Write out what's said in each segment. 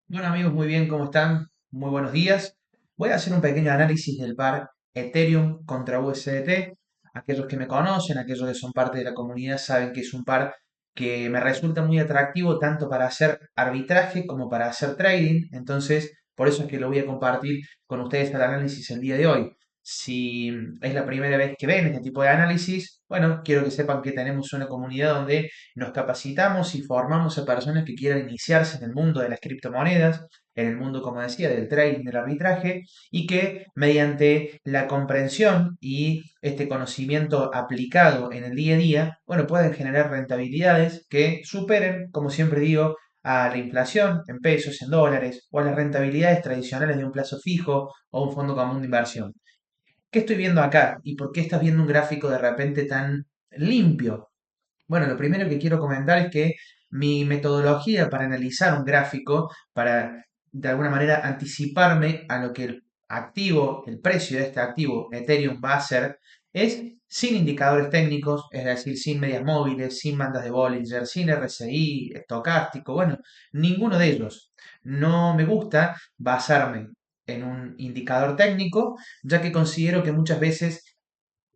Bueno amigos, muy bien, ¿cómo están? Muy buenos días. Voy a hacer un pequeño análisis del par Ethereum contra USDT. Aquellos que me conocen, aquellos que son parte de la comunidad, saben que es un par que me resulta muy atractivo tanto para hacer arbitraje como para hacer trading. Entonces, por eso es que lo voy a compartir con ustedes al análisis el día de hoy. Si es la primera vez que ven este tipo de análisis, bueno, quiero que sepan que tenemos una comunidad donde nos capacitamos y formamos a personas que quieran iniciarse en el mundo de las criptomonedas, en el mundo, como decía, del trading, del arbitraje, y que mediante la comprensión y este conocimiento aplicado en el día a día, bueno, pueden generar rentabilidades que superen, como siempre digo, a la inflación en pesos, en dólares, o a las rentabilidades tradicionales de un plazo fijo o un fondo común de inversión. ¿Qué estoy viendo acá? ¿Y por qué estás viendo un gráfico de repente tan limpio? Bueno, lo primero que quiero comentar es que mi metodología para analizar un gráfico, para de alguna manera anticiparme a lo que el activo, el precio de este activo, Ethereum, va a hacer, es sin indicadores técnicos, es decir, sin medias móviles, sin bandas de Bollinger, sin RSI, estocástico, bueno, ninguno de ellos. No me gusta basarme en un indicador técnico, ya que considero que muchas veces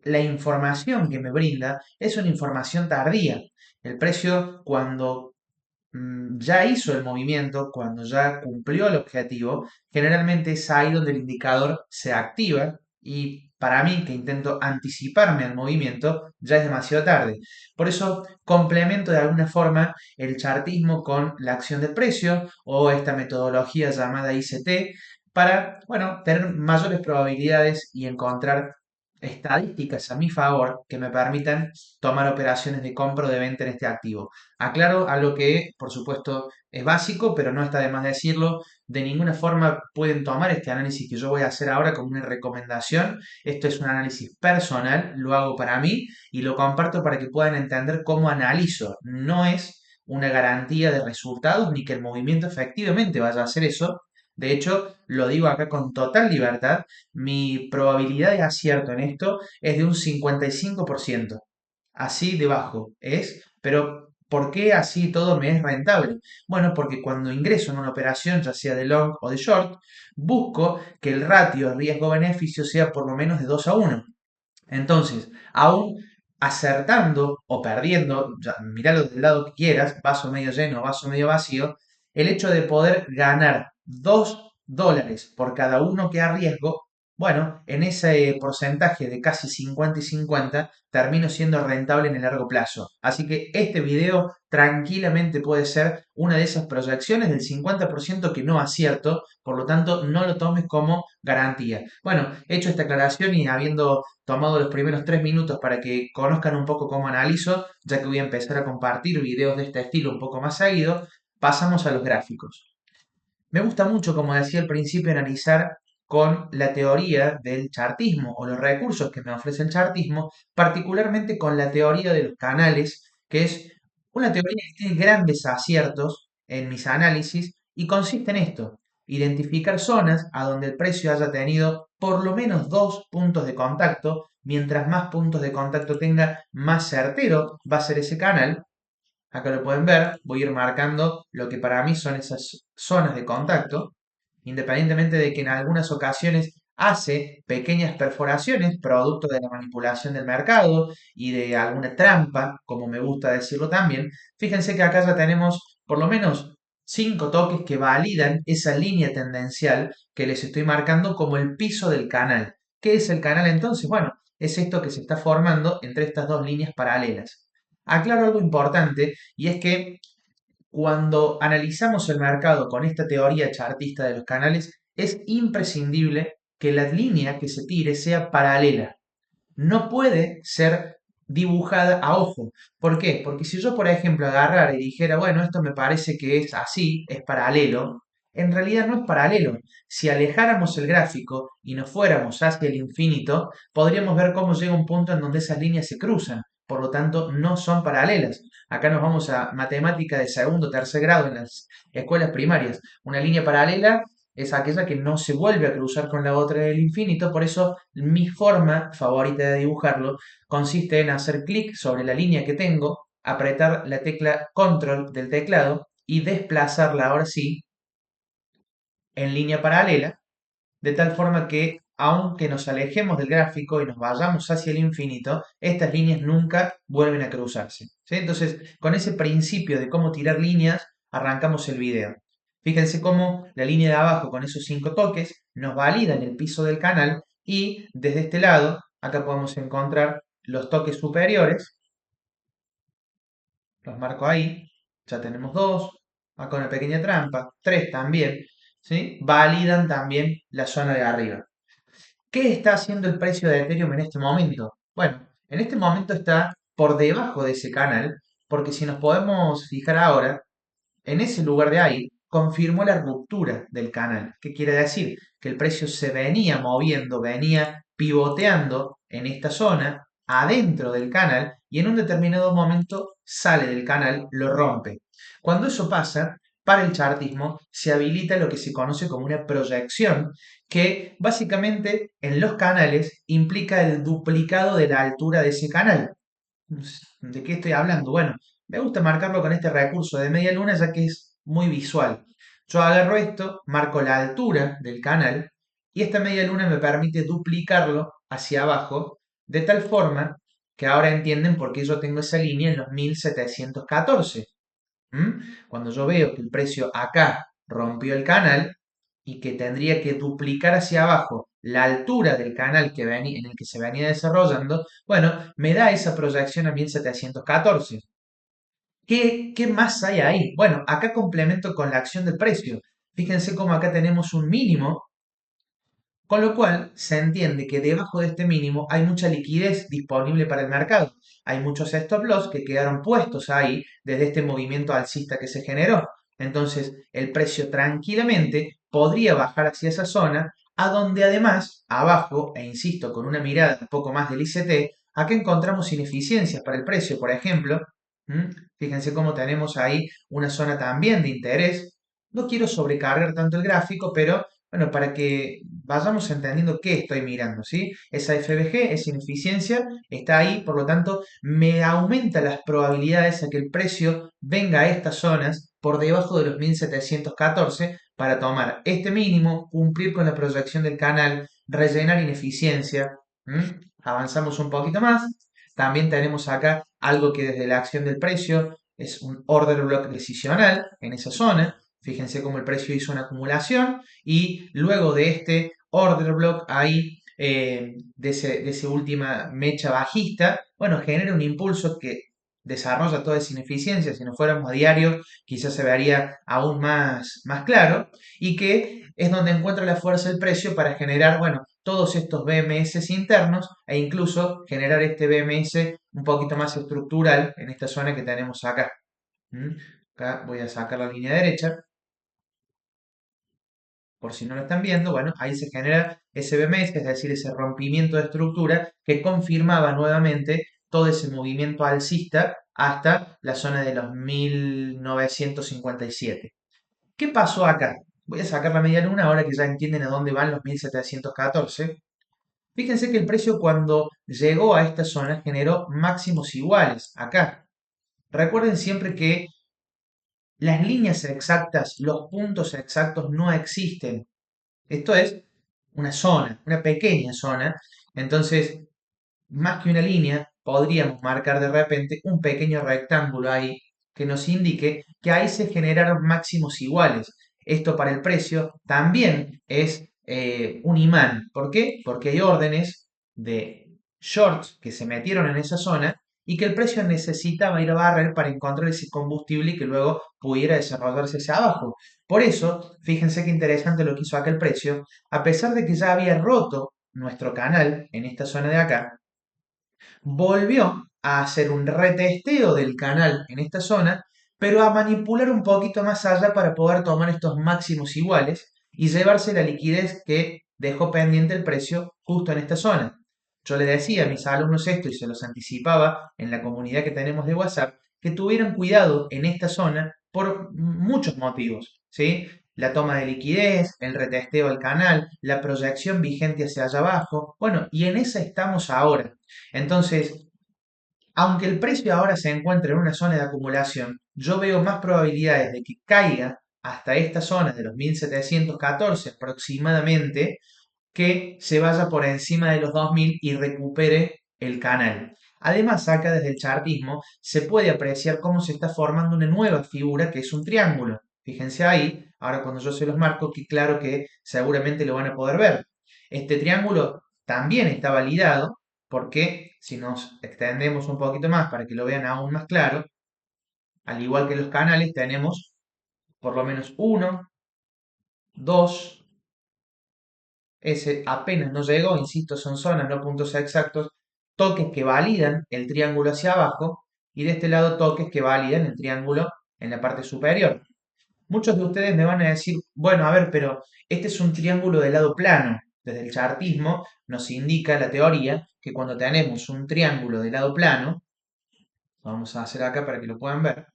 la información que me brinda es una información tardía. El precio cuando ya hizo el movimiento, cuando ya cumplió el objetivo, generalmente es ahí donde el indicador se activa y para mí, que intento anticiparme al movimiento, ya es demasiado tarde. Por eso complemento de alguna forma el chartismo con la acción del precio o esta metodología llamada ICT para, bueno, tener mayores probabilidades y encontrar estadísticas a mi favor que me permitan tomar operaciones de compra o de venta en este activo. Aclaro algo que, por supuesto, es básico, pero no está de más decirlo. De ninguna forma pueden tomar este análisis que yo voy a hacer ahora como una recomendación. Esto es un análisis personal, lo hago para mí y lo comparto para que puedan entender cómo analizo. No es una garantía de resultados ni que el movimiento efectivamente vaya a hacer eso. De hecho, lo digo acá con total libertad, mi probabilidad de acierto en esto es de un 55%. Así de bajo es, pero ¿por qué así todo me es rentable? Bueno, porque cuando ingreso en una operación, ya sea de long o de short, busco que el ratio riesgo-beneficio sea por lo menos de 2 a 1. Entonces, aún acertando o perdiendo, ya, miralo del lado que quieras, vaso medio lleno, vaso medio vacío, el hecho de poder ganar $2 por cada uno que arriesgo, bueno, en ese porcentaje de casi 50 y 50, termino siendo rentable en el largo plazo. Así que este video tranquilamente puede ser una de esas proyecciones del 50% que no acierto, por lo tanto no lo tomes como garantía. Bueno, hecho esta aclaración y habiendo tomado los primeros 3 minutos para que conozcan un poco cómo analizo, ya que voy a empezar a compartir videos de este estilo un poco más seguido, pasamos a los gráficos. Me gusta mucho, como decía al principio, analizar con la teoría del chartismo o los recursos que me ofrece el chartismo, particularmente con la teoría de los canales, que es una teoría que tiene grandes aciertos en mis análisis y consiste en esto, identificar zonas a donde el precio haya tenido por lo menos dos puntos de contacto. Mientras más puntos de contacto tenga, más certero va a ser ese canal. Acá lo pueden ver, voy a ir marcando lo que para mí son esas zonas de contacto, independientemente de que en algunas ocasiones hace pequeñas perforaciones, producto de la manipulación del mercado y de alguna trampa, como me gusta decirlo también. Fíjense que acá ya tenemos por lo menos 5 toques que validan esa línea tendencial que les estoy marcando como el piso del canal. ¿Qué es el canal entonces? Bueno, es esto que se está formando entre estas dos líneas paralelas. Aclaro algo importante y es que cuando analizamos el mercado con esta teoría chartista de los canales, es imprescindible que la línea que se tire sea paralela. No puede ser dibujada a ojo. ¿Por qué? Porque si yo, por ejemplo, agarrara y dijera, bueno, esto me parece que es así, es paralelo, en realidad no es paralelo. Si alejáramos el gráfico y nos fuéramos hacia el infinito, podríamos ver cómo llega un punto en donde esas líneas se cruzan. Por lo tanto, no son paralelas. Acá nos vamos a matemática de segundo o tercer grado en las escuelas primarias. Una línea paralela es aquella que no se vuelve a cruzar con la otra del infinito. Por eso mi forma favorita de dibujarlo consiste en hacer clic sobre la línea que tengo, apretar la tecla control del teclado y desplazarla ahora sí en línea paralela, de tal forma que aunque nos alejemos del gráfico y nos vayamos hacia el infinito, estas líneas nunca vuelven a cruzarse. ¿Sí? Entonces, con ese principio de cómo tirar líneas, arrancamos el video. Fíjense cómo la línea de abajo con esos 5 toques nos valida en el piso del canal y desde este lado, acá podemos encontrar los toques superiores, los marco ahí, ya tenemos 2, acá una pequeña trampa, 3 también, ¿sí? Validan también la zona de arriba. ¿Qué está haciendo el precio de Ethereum en este momento? Bueno, en este momento está por debajo de ese canal, porque si nos podemos fijar ahora, en ese lugar de ahí, confirmó la ruptura del canal. ¿Qué quiere decir? Que el precio se venía moviendo, venía pivoteando en esta zona, adentro del canal, y en un determinado momento sale del canal, lo rompe. Cuando eso pasa, para el chartismo se habilita lo que se conoce como una proyección, que básicamente en los canales implica el duplicado de la altura de ese canal. ¿De qué estoy hablando? Bueno, me gusta marcarlo con este recurso de media luna ya que es muy visual. Yo agarro esto, marco la altura del canal y esta media luna me permite duplicarlo hacia abajo de tal forma que ahora entienden por qué yo tengo esa línea en los 1714. ¿Mm? Cuando yo veo que el precio acá rompió el canal y que tendría que duplicar hacia abajo la altura del canal en el que se venía desarrollando, bueno, me da esa proyección a 1714. ¿Qué más hay ahí? Bueno, acá complemento con la acción del precio. Fíjense cómo acá tenemos un mínimo, con lo cual se entiende que debajo de este mínimo hay mucha liquidez disponible para el mercado. Hay muchos stop loss que quedaron puestos ahí desde este movimiento alcista que se generó. Entonces el precio tranquilamente podría bajar hacia esa zona, a donde además, abajo, e insisto, con una mirada un poco más del ICT, acá encontramos ineficiencias para el precio. Por ejemplo, fíjense cómo tenemos ahí una zona también de interés. No quiero sobrecargar tanto el gráfico, pero bueno, para que vayamos entendiendo qué estoy mirando, ¿sí? Esa FBG, esa ineficiencia, está ahí, por lo tanto, me aumenta las probabilidades a que el precio venga a estas zonas por debajo de los 1714 para tomar este mínimo, cumplir con la proyección del canal, rellenar ineficiencia. Avanzamos un poquito más. También tenemos acá algo que desde la acción del precio es un order block decisional en esa zona. Fíjense cómo el precio hizo una acumulación y luego de este order block ahí, de esa última mecha bajista, bueno, genera un impulso que desarrolla toda esa ineficiencia. Si no fuéramos a diario, quizás se vería aún más claro y que es donde encuentra la fuerza el precio para generar, bueno, todos estos BMS internos e incluso generar este BMS un poquito más estructural en esta zona que tenemos acá. ¿Mm? Acá voy a sacar la línea derecha por si no lo están viendo, bueno, ahí se genera ese BMS, es decir, ese rompimiento de estructura que confirmaba nuevamente todo ese movimiento alcista hasta la zona de los 1957. ¿Qué pasó acá? Voy a sacar la media luna ahora que ya entienden a dónde van los 1714. Fíjense que el precio cuando llegó a esta zona generó máximos iguales acá. Recuerden siempre que las líneas exactas, los puntos exactos no existen. Esto es una zona, una pequeña zona. Entonces, más que una línea, podríamos marcar de repente un pequeño rectángulo ahí que nos indique que ahí se generaron máximos iguales. Esto para el precio también es un imán. ¿Por qué? Porque hay órdenes de shorts que se metieron en esa zona y que el precio necesitaba ir a barrer para encontrar ese combustible y que luego pudiera desarrollarse hacia abajo. Por eso, fíjense qué interesante lo que hizo acá el precio, a pesar de que ya había roto nuestro canal en esta zona de acá, volvió a hacer un retesteo del canal en esta zona, pero a manipular un poquito más allá para poder tomar estos máximos iguales y llevarse la liquidez que dejó pendiente el precio justo en esta zona. Yo le decía a mis alumnos esto y se los anticipaba en la comunidad que tenemos de WhatsApp, que tuvieran cuidado en esta zona por muchos motivos, ¿sí? La toma de liquidez, el retesteo del canal, la proyección vigente hacia allá abajo. Bueno, y en esa estamos ahora. Entonces, aunque el precio ahora se encuentre en una zona de acumulación, yo veo más probabilidades de que caiga hasta esta zona de los 1714 aproximadamente, que se vaya por encima de los 2000 y recupere el canal. Además, acá desde el chartismo se puede apreciar cómo se está formando una nueva figura que es un triángulo. Fíjense ahí, ahora cuando yo se los marco, que claro que seguramente lo van a poder ver. Este triángulo también está validado porque si nos extendemos un poquito más para que lo vean aún más claro, al igual que los canales tenemos por lo menos uno, dos, ese apenas no llegó, insisto, son zonas, no puntos exactos, toques que validan el triángulo hacia abajo y de este lado toques que validan el triángulo en la parte superior. Muchos de ustedes me van a decir, bueno, a ver, pero este es un triángulo de lado plano. Desde el chartismo nos indica la teoría que cuando tenemos un triángulo de lado plano, vamos a hacer acá para que lo puedan ver,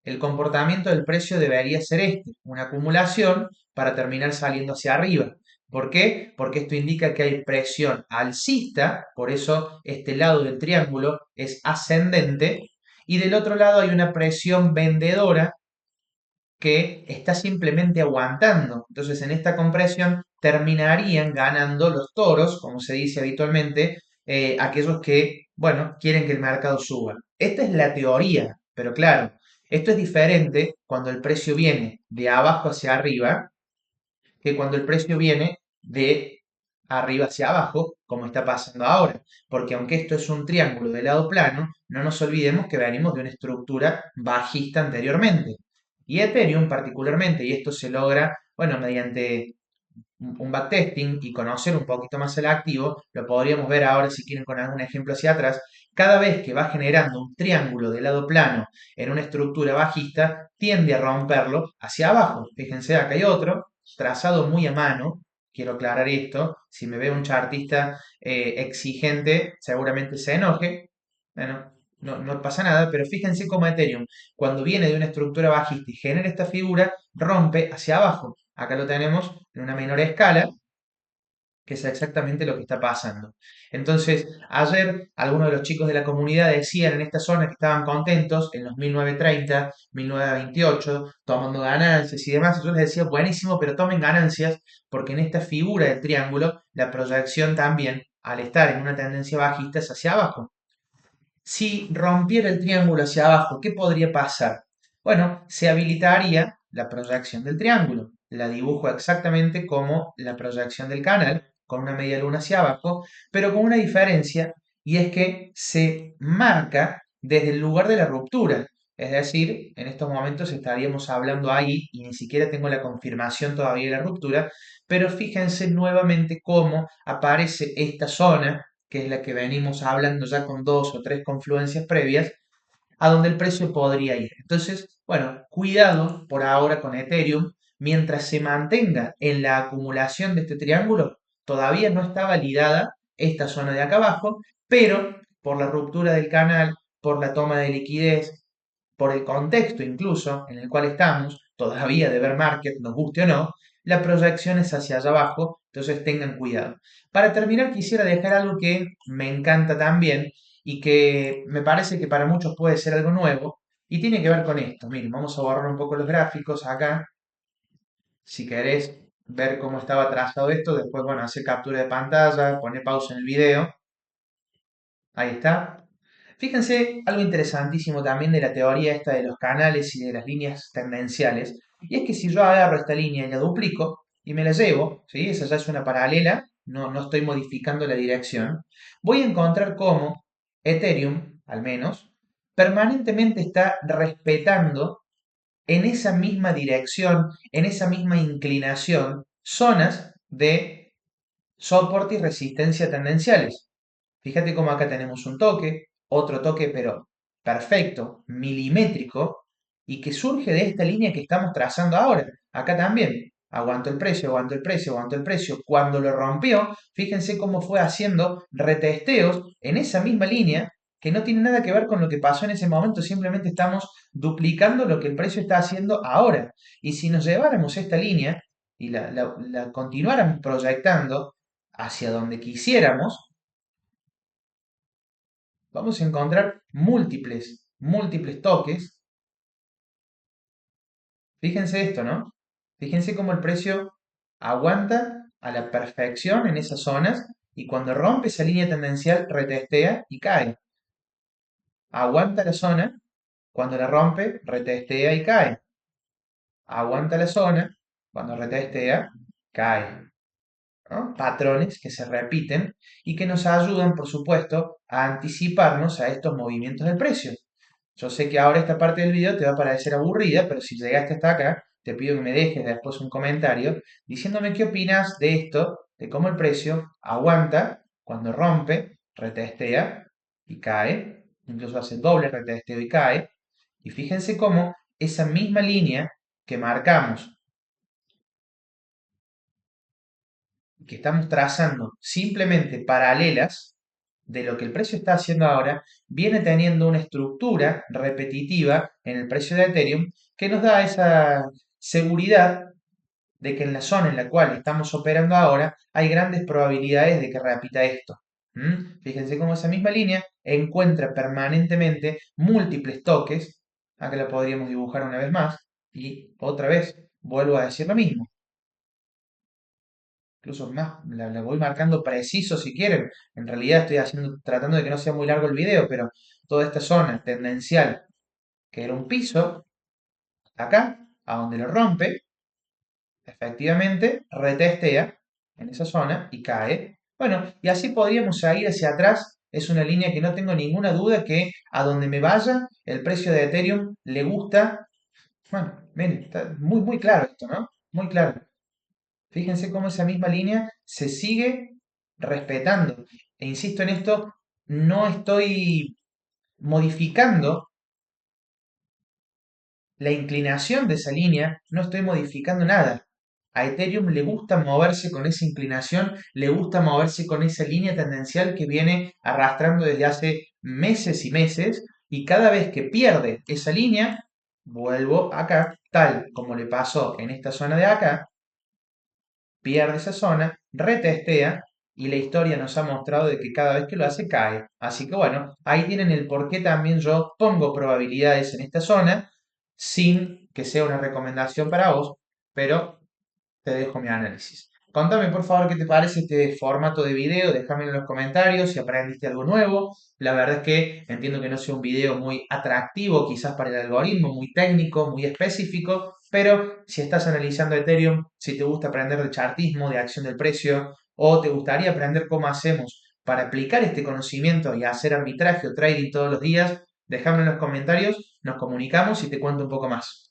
el comportamiento del precio debería ser este, una acumulación para terminar saliendo hacia arriba. ¿Por qué? Porque esto indica que hay presión alcista, por eso este lado del triángulo es ascendente, y del otro lado hay una presión vendedora que está simplemente aguantando. Entonces, en esta compresión terminarían ganando los toros, como se dice habitualmente, aquellos que, bueno, quieren que el mercado suba. Esta es la teoría, pero claro, esto es diferente cuando el precio viene de abajo hacia arriba que cuando el precio viene de arriba hacia abajo, como está pasando ahora. Porque aunque esto es un triángulo de lado plano, no nos olvidemos que venimos de una estructura bajista anteriormente. Y Ethereum particularmente, y esto se logra, bueno, mediante un backtesting y conocer un poquito más el activo, lo podríamos ver ahora si quieren con algún ejemplo hacia atrás, cada vez que va generando un triángulo de lado plano en una estructura bajista, tiende a romperlo hacia abajo. Fíjense, acá hay otro, trazado muy a mano, quiero aclarar esto, si me ve un chartista exigente, seguramente se enoje, bueno, no pasa nada, pero fíjense cómo Ethereum, cuando viene de una estructura bajista y genera esta figura, rompe hacia abajo. Acá lo tenemos en una menor escala, que es exactamente lo que está pasando. Entonces, ayer algunos de los chicos de la comunidad decían en esta zona que estaban contentos en los 1930, 1928, tomando ganancias y demás. Yo les decía, buenísimo, pero tomen ganancias porque en esta figura del triángulo, la proyección también, al estar en una tendencia bajista, es hacia abajo. Si rompiera el triángulo hacia abajo, ¿qué podría pasar? Bueno, se habilitaría la proyección del triángulo. La dibujo exactamente como la proyección del canal, con una media luna hacia abajo, pero con una diferencia, y es que se marca desde el lugar de la ruptura. Es decir, en estos momentos estaríamos hablando ahí, y ni siquiera tengo la confirmación todavía de la ruptura, pero fíjense nuevamente cómo aparece esta zona que es la que venimos hablando ya con dos o tres confluencias previas, a donde el precio podría ir. Entonces, bueno, cuidado por ahora con Ethereum, mientras se mantenga en la acumulación de este triángulo, todavía no está validada esta zona de acá abajo, pero por la ruptura del canal, por la toma de liquidez, por el contexto incluso en el cual estamos, todavía de bear market, nos guste o no, la proyección es hacia allá abajo, entonces tengan cuidado. Para terminar, quisiera dejar algo que me encanta también y que me parece que para muchos puede ser algo nuevo y tiene que ver con esto. Miren, vamos a borrar un poco los gráficos acá. Si querés ver cómo estaba trazado esto, después, bueno, hacer captura de pantalla, poner pausa en el video. Ahí está. Fíjense algo interesantísimo también de la teoría esta de los canales y de las líneas tendenciales. Y es que si yo agarro esta línea y la duplico y me la llevo, ¿sí? Esa ya es una paralela, no estoy modificando la dirección, voy a encontrar cómo Ethereum, al menos, permanentemente está respetando en esa misma dirección, en esa misma inclinación, zonas de soporte y resistencia tendenciales. Fíjate cómo acá tenemos un toque, otro toque, pero perfecto, milimétrico, y que surge de esta línea que estamos trazando ahora. Acá también. Aguanto el precio, aguanto el precio, aguanto el precio. Cuando lo rompió, fíjense cómo fue haciendo retesteos en esa misma línea que no tiene nada que ver con lo que pasó en ese momento, simplemente estamos duplicando lo que el precio está haciendo ahora. Y si nos lleváramos esta línea y la continuáramos proyectando hacia donde quisiéramos, vamos a encontrar múltiples toques. Fíjense esto, ¿no? Fíjense cómo el precio aguanta a la perfección en esas zonas y cuando rompe esa línea tendencial retestea y cae. Aguanta la zona, cuando la rompe, retestea y cae. Aguanta la zona, cuando retestea, cae. ¿No? Patrones que se repiten y que nos ayudan, por supuesto, a anticiparnos a estos movimientos del precio. Yo sé que ahora esta parte del video te va a parecer aburrida, pero si llegaste hasta acá, te pido que me dejes después un comentario diciéndome qué opinas de esto, de cómo el precio aguanta cuando rompe, retestea y cae, incluso hace doble retesteo y cae. Y fíjense cómo esa misma línea que marcamos, que estamos trazando simplemente paralelas de lo que el precio está haciendo ahora, viene teniendo una estructura repetitiva en el precio de Ethereum que nos da esa seguridad de que en la zona en la cual estamos operando ahora hay grandes probabilidades de que repita esto. Fíjense cómo esa misma línea encuentra permanentemente múltiples toques. Acá la podríamos dibujar una vez más y otra vez vuelvo a decir lo mismo. Incluso más, la voy marcando preciso si quieren. En realidad estoy tratando de que no sea muy largo el video, pero toda esta zona tendencial, que era un piso, acá, a donde lo rompe, efectivamente retestea en esa zona y cae. Bueno, y así podríamos ir hacia atrás. Es una línea que no tengo ninguna duda que a donde me vaya, el precio de Ethereum le gusta. Bueno, miren, está muy claro esto, ¿no? Muy claro. Fíjense cómo esa misma línea se sigue respetando. E insisto en esto, no estoy modificando la inclinación de esa línea, no estoy modificando nada. A Ethereum le gusta moverse con esa inclinación, le gusta moverse con esa línea tendencial que viene arrastrando desde hace meses y meses, y cada vez que pierde esa línea, vuelvo acá, tal como le pasó en esta zona de acá, pierde esa zona, retestea y la historia nos ha mostrado de que cada vez que lo hace cae. Así que bueno, ahí tienen el por qué también yo pongo probabilidades en esta zona sin que sea una recomendación para vos, pero te dejo mi análisis. Contame por favor qué te parece este formato de video, déjame en los comentarios si aprendiste algo nuevo. La verdad es que entiendo que no sea un video muy atractivo quizás para el algoritmo, muy técnico, muy específico, pero si estás analizando Ethereum, si te gusta aprender de chartismo, de acción del precio, o te gustaría aprender cómo hacemos para aplicar este conocimiento y hacer arbitraje o trading todos los días, déjame en los comentarios, nos comunicamos y te cuento un poco más.